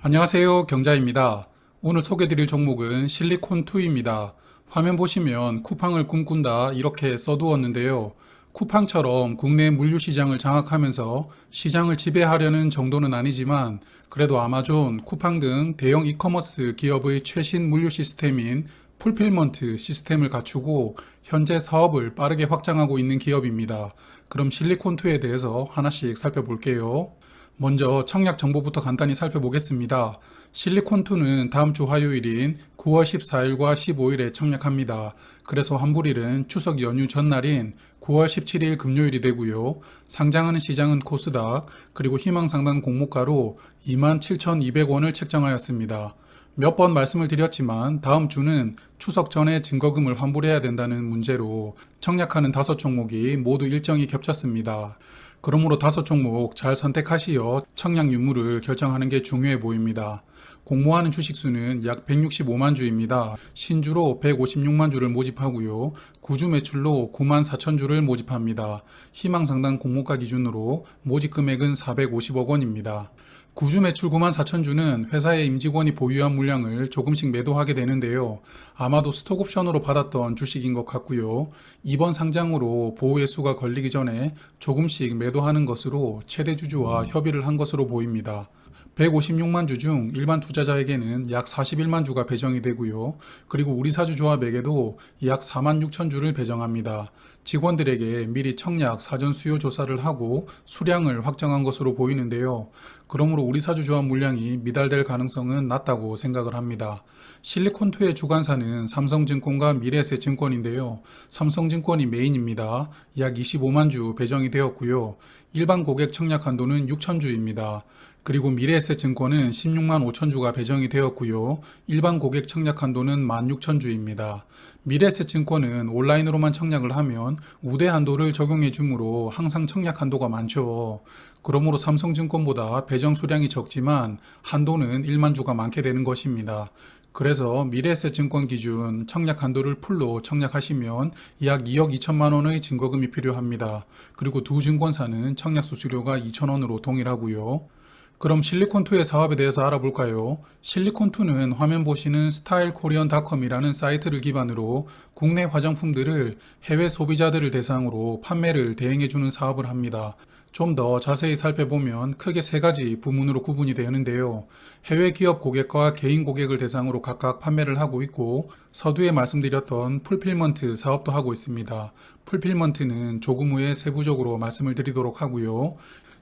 안녕하세요, 경자입니다. 오늘 소개드릴 종목은 실리콘2입니다. 화면 보시면 쿠팡을 꿈꾼다 이렇게 써두었는데요. 쿠팡처럼 국내 물류 시장을 장악하면서 시장을 지배하려는 정도는 아니지만 그래도 아마존, 쿠팡 등 대형 이커머스 기업의 최신 물류 시스템인 풀필먼트 시스템을 갖추고 현재 사업을 빠르게 확장하고 있는 기업입니다. 그럼 실리콘2에 대해서 하나씩 살펴볼게요. 먼저 청약 정보부터 간단히 살펴보겠습니다. 실리콘2는 다음 주 화요일인 9월 14일과 15일에 청약합니다. 그래서 환불일은 추석 연휴 전날인 9월 17일 금요일이 되고요. 상장하는 시장은 코스닥, 그리고 희망상단 공모가로 27,200원을 책정하였습니다. 몇 번 말씀을 드렸지만 다음 주는 추석 전에 증거금을 환불해야 된다는 문제로 청약하는 5종목이 모두 일정이 겹쳤습니다. 그러므로 5종목 잘 선택하시어 청약 유무를 결정하는 게 중요해 보입니다. 공모하는 주식수는 약 165만 주입니다. 신주로 156만 주를 모집하고요. 구주 매출로 9만 4천 주를 모집합니다. 희망상단 공모가 기준으로 모집 금액은 450억 원입니다. 구주 매출 9만 4천 주는 회사의 임직원이 보유한 물량을 조금씩 매도하게 되는데요. 아마도 스톡옵션으로 받았던 주식인 것 같고요. 이번 상장으로 보호예수가 걸리기 전에 조금씩 매도하는 것으로 최대 주주와 협의를 한 것으로 보입니다. 156만 주 중 일반 투자자에게는 약 41만 주가 배정이 되고요. 그리고 우리사주 조합에게도 약 4만 6천 주를 배정합니다. 직원들에게 미리 청약 사전 수요 조사를 하고 수량을 확정한 것으로 보이는데요. 그러므로 우리사주 조합 물량이 미달될 가능성은 낮다고 생각을 합니다. 실리콘2의 주관사는 삼성증권과 미래에셋증권인데요. 삼성증권이 메인입니다. 약 25만 주 배정이 되었고요. 일반 고객 청약 한도는 6천 주입니다. 그리고 미래에셋증권은 16만 5천 주가 배정이 되었고요. 일반 고객 청약 한도는 16,000주입니다. 미래에셋증권은 온라인으로만 청약을 하면 우대 한도를 적용해 주므로 항상 청약 한도가 많죠. 그러므로 삼성증권보다 배정 수량이 적지만 한도는 1만 주가 많게 되는 것입니다. 그래서 미래에셋증권 기준 청약 한도를 풀로 청약하시면 약 2억 2천만 원의 증거금이 필요합니다. 그리고 두 증권사는 청약 수수료가 2,000원으로 동일하고요. 그럼 실리콘2의 사업에 대해서 알아볼까요? 실리콘2는 화면 보시는 스타일코리언닷컴이라는 사이트를 기반으로 국내 화장품들을 해외 소비자들을 대상으로 판매를 대행해주는 사업을 합니다. 좀 더 자세히 살펴보면 크게 3가지 부문으로 구분이 되는데요. 해외 기업 고객과 개인 고객을 대상으로 각각 판매를 하고 있고 서두에 말씀드렸던 풀필먼트 사업도 하고 있습니다. 풀필먼트는 조금 후에 세부적으로 말씀을 드리도록 하고요.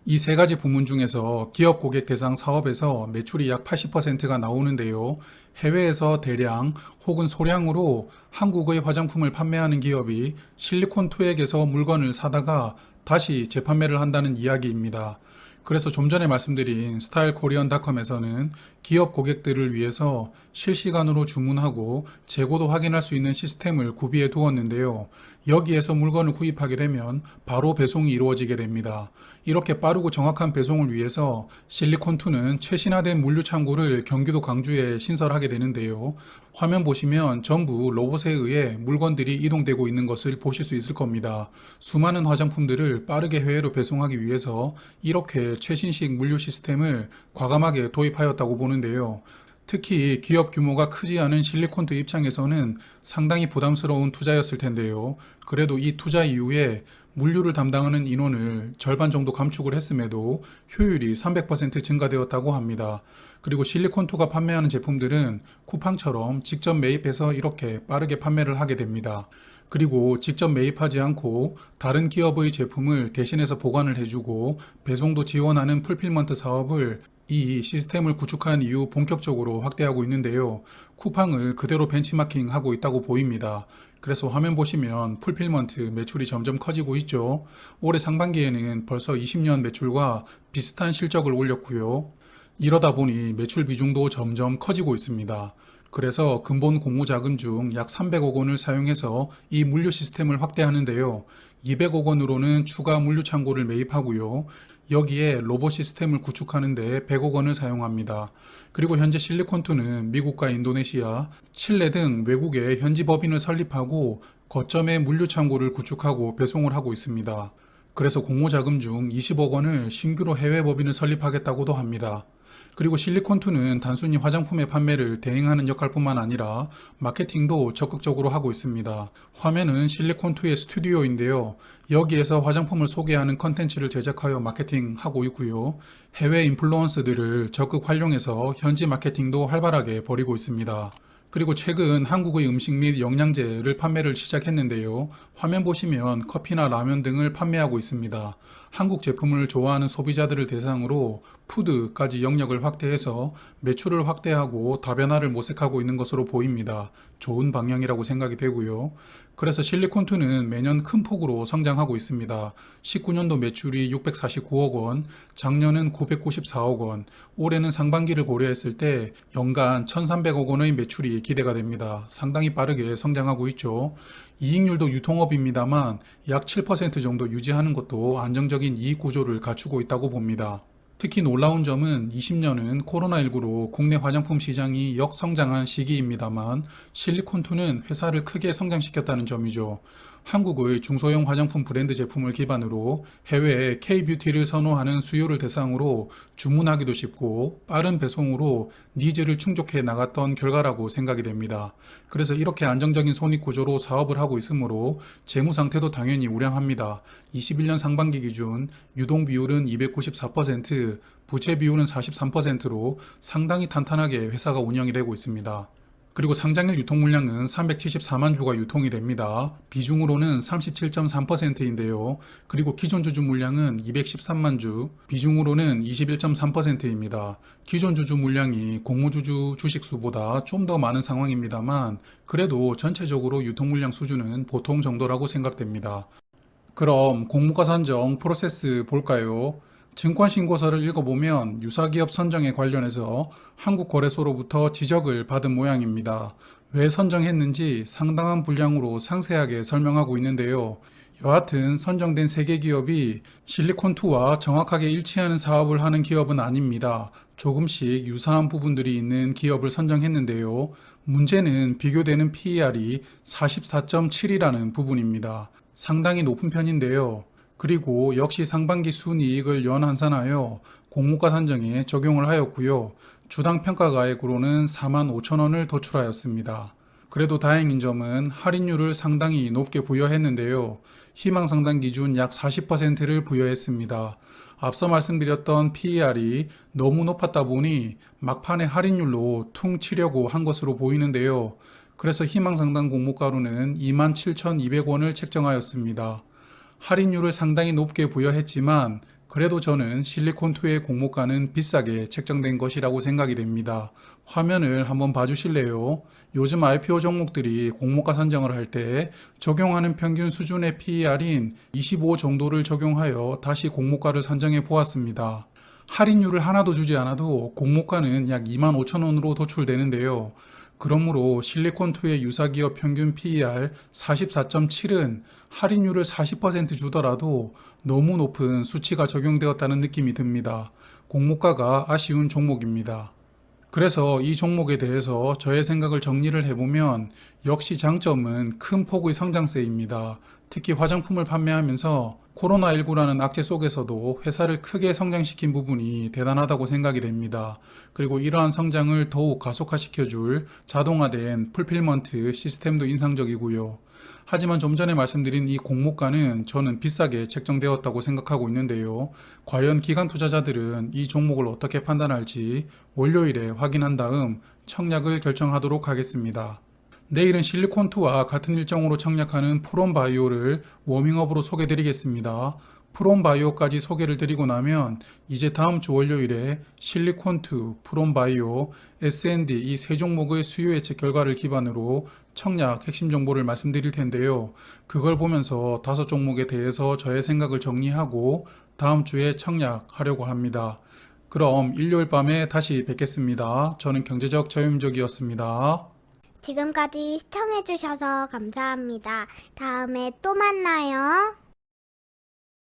이 3가지 부문 중에서 기업 고객 대상 사업에서 매출이 약 80%가 나오는데요. 해외에서 대량 혹은 소량으로 한국의 화장품을 판매하는 기업이 실리콘2엑에서 물건을 사다가 다시 재판매를 한다는 이야기입니다. 그래서 좀 전에 말씀드린 스타일코리언닷컴에서는 기업 고객들을 위해서 실시간으로 주문하고 재고도 확인할 수 있는 시스템을 구비해 두었는데요. 여기에서 물건을 구입하게 되면 바로 배송이 이루어지게 됩니다. 이렇게 빠르고 정확한 배송을 위해서 실리콘2는 최신화된 물류 창고를 경기도 광주에 신설하게 되는데요. 화면 보시면 전부 로봇에 의해 물건들이 이동되고 있는 것을 보실 수 있을 겁니다. 수많은 화장품들을 빠르게 해외로 배송하기 위해서 이렇게 최신식 물류 시스템을 과감하게 도입하였다고 보는데요. 특히 기업 규모가 크지 않은 실리콘2 입장에서는 상당히 부담스러운 투자였을 텐데요. 그래도 이 투자 이후에 물류를 담당하는 인원을 절반 정도 감축을 했음에도 효율이 300% 증가되었다고 합니다. 그리고 실리콘2가 판매하는 제품들은 쿠팡처럼 직접 매입해서 이렇게 빠르게 판매를 하게 됩니다. 그리고 직접 매입하지 않고 다른 기업의 제품을 대신해서 보관을 해주고 배송도 지원하는 풀필먼트 사업을 이 시스템을 구축한 이후 본격적으로 확대하고 있는데요. 쿠팡을 그대로 벤치마킹하고 있다고 보입니다. 그래서 화면 보시면 풀필먼트 매출이 점점 커지고 있죠. 올해 상반기에는 벌써 20년 매출과 비슷한 실적을 올렸고요. 이러다 보니 매출 비중도 점점 커지고 있습니다. 그래서 근본 공모 자금 중 약 300억 원을 사용해서 이 물류 시스템을 확대하는데요. 200억 원으로는 추가 물류 창고를 매입하고요. 여기에 로봇 시스템을 구축하는데 100억 원을 사용합니다. 그리고 현재 실리콘2는 미국과 인도네시아, 칠레 등 외국에 현지 법인을 설립하고 거점에 물류 창고를 구축하고 배송을 하고 있습니다. 그래서 공모 자금 중 20억 원을 신규로 해외 법인을 설립하겠다고도 합니다. 그리고 실리콘2는 단순히 화장품의 판매를 대행하는 역할뿐만 아니라 마케팅도 적극적으로 하고 있습니다. 화면은 실리콘2의 스튜디오인데요. 여기에서 화장품을 소개하는 컨텐츠를 제작하여 마케팅하고 있고요. 해외 인플루언서들을 적극 활용해서 현지 마케팅도 활발하게 벌이고 있습니다. 그리고 최근 한국의 음식 및 영양제를 판매를 시작했는데요. 화면 보시면 커피나 라면 등을 판매하고 있습니다. 한국 제품을 좋아하는 소비자들을 대상으로 푸드까지 영역을 확대해서 매출을 확대하고 다변화를 모색하고 있는 것으로 보입니다. 좋은 방향이라고 생각이 되고요. 그래서 실리콘2는 매년 큰 폭으로 성장하고 있습니다. 19년도 매출이 649억 원, 작년은 994억 원, 올해는 상반기를 고려했을 때 연간 1,300억 원의 매출이 기대가 됩니다. 상당히 빠르게 성장하고 있죠. 이익률도 유통업입니다만 약 7% 정도 유지하는 것도 안정적인 이익 구조를 갖추고 있다고 봅니다. 특히 놀라운 점은 20년은 코로나19로 국내 화장품 시장이 역성장한 시기입니다만 실리콘2는 회사를 크게 성장시켰다는 점이죠. 한국의 중소형 화장품 브랜드 제품을 기반으로 해외에 K-뷰티를 선호하는 수요를 대상으로 주문하기도 쉽고 빠른 배송으로 니즈를 충족해 나갔던 결과라고 생각이 됩니다. 그래서 이렇게 안정적인 손익 구조로 사업을 하고 있으므로 재무 상태도 당연히 우량합니다. 21년 상반기 기준 유동 비율은 294%, 부채 비율은 43%로 상당히 탄탄하게 회사가 운영이 되고 있습니다. 그리고 상장일 유통 물량은 374만 주가 유통이 됩니다. 비중으로는 37.3%인데요. 그리고 기존 주주 물량은 213만 주, 비중으로는 21.3%입니다. 기존 주주 물량이 공모주주 주식수보다 좀 더 많은 상황입니다만 그래도 전체적으로 유통 물량 수준은 보통 정도라고 생각됩니다. 그럼 공모가 선정 프로세스 볼까요? 증권신고서를 읽어보면 유사기업 선정에 관련해서 한국거래소로부터 지적을 받은 모양입니다. 왜 선정했는지 상당한 분량으로 상세하게 설명하고 있는데요. 여하튼 선정된 3개 기업이 실리콘2와 정확하게 일치하는 사업을 하는 기업은 아닙니다. 조금씩 유사한 부분들이 있는 기업을 선정했는데요. 문제는 비교되는 PER이 44.7이라는 부분입니다. 상당히 높은 편인데요. 그리고 역시 상반기 순이익을 연환산하여 공모가 산정에 적용을 하였고요. 주당 평가가액으로는 4만 5천 원을 도출하였습니다. 그래도 다행인 점은 할인율을 상당히 높게 부여했는데요. 희망상당 기준 약 40%를 부여했습니다. 앞서 말씀드렸던 PER이 너무 높았다 보니 막판에 할인율로 퉁 치려고 한 것으로 보이는데요. 그래서 희망상당 공모가로는 27,200원을 책정하였습니다. 할인율을 상당히 높게 부여했지만 그래도 저는 실리콘2의 공모가는 비싸게 책정된 것이라고 생각이 됩니다. 화면을 한번 봐주실래요? 요즘 IPO 종목들이 공모가 선정을 할 때 적용하는 평균 수준의 PER인 25 정도를 적용하여 다시 공모가를 선정해 보았습니다. 할인율을 하나도 주지 않아도 공모가는 약 25,000원으로 도출되는데요. 그러므로 실리콘2의 유사기업 평균 PER 44.7은 할인율을 40% 주더라도 너무 높은 수치가 적용되었다는 느낌이 듭니다. 공모가가 아쉬운 종목입니다. 그래서 이 종목에 대해서 저의 생각을 정리를 해보면 역시 장점은 큰 폭의 성장세입니다. 특히 화장품을 판매하면서 코로나19라는 악재 속에서도 회사를 크게 성장시킨 부분이 대단하다고 생각이 됩니다. 그리고 이러한 성장을 더욱 가속화시켜줄 자동화된 풀필먼트 시스템도 인상적이고요. 하지만 좀 전에 말씀드린 이 공모가는 저는 비싸게 책정되었다고 생각하고 있는데요. 과연 기관 투자자들은 이 종목을 어떻게 판단할지 월요일에 확인한 다음 청약을 결정하도록 하겠습니다. 내일은 실리콘2와 같은 일정으로 청약하는 프롬바이오를 워밍업으로 소개드리겠습니다. 프롬바이오까지 소개를 드리고 나면 이제 다음 주 월요일에 실리콘2, 프롬바이오, S&D 이 세 종목의 수요 예측 결과를 기반으로 청약 핵심 정보를 말씀드릴 텐데요. 그걸 보면서 5종목에 대해서 저의 생각을 정리하고 다음 주에 청약하려고 합니다. 그럼 일요일 밤에 다시 뵙겠습니다. 저는 경제적 저임족이었습니다. 지금까지 시청해주셔서 감사합니다. 다음에 또 만나요.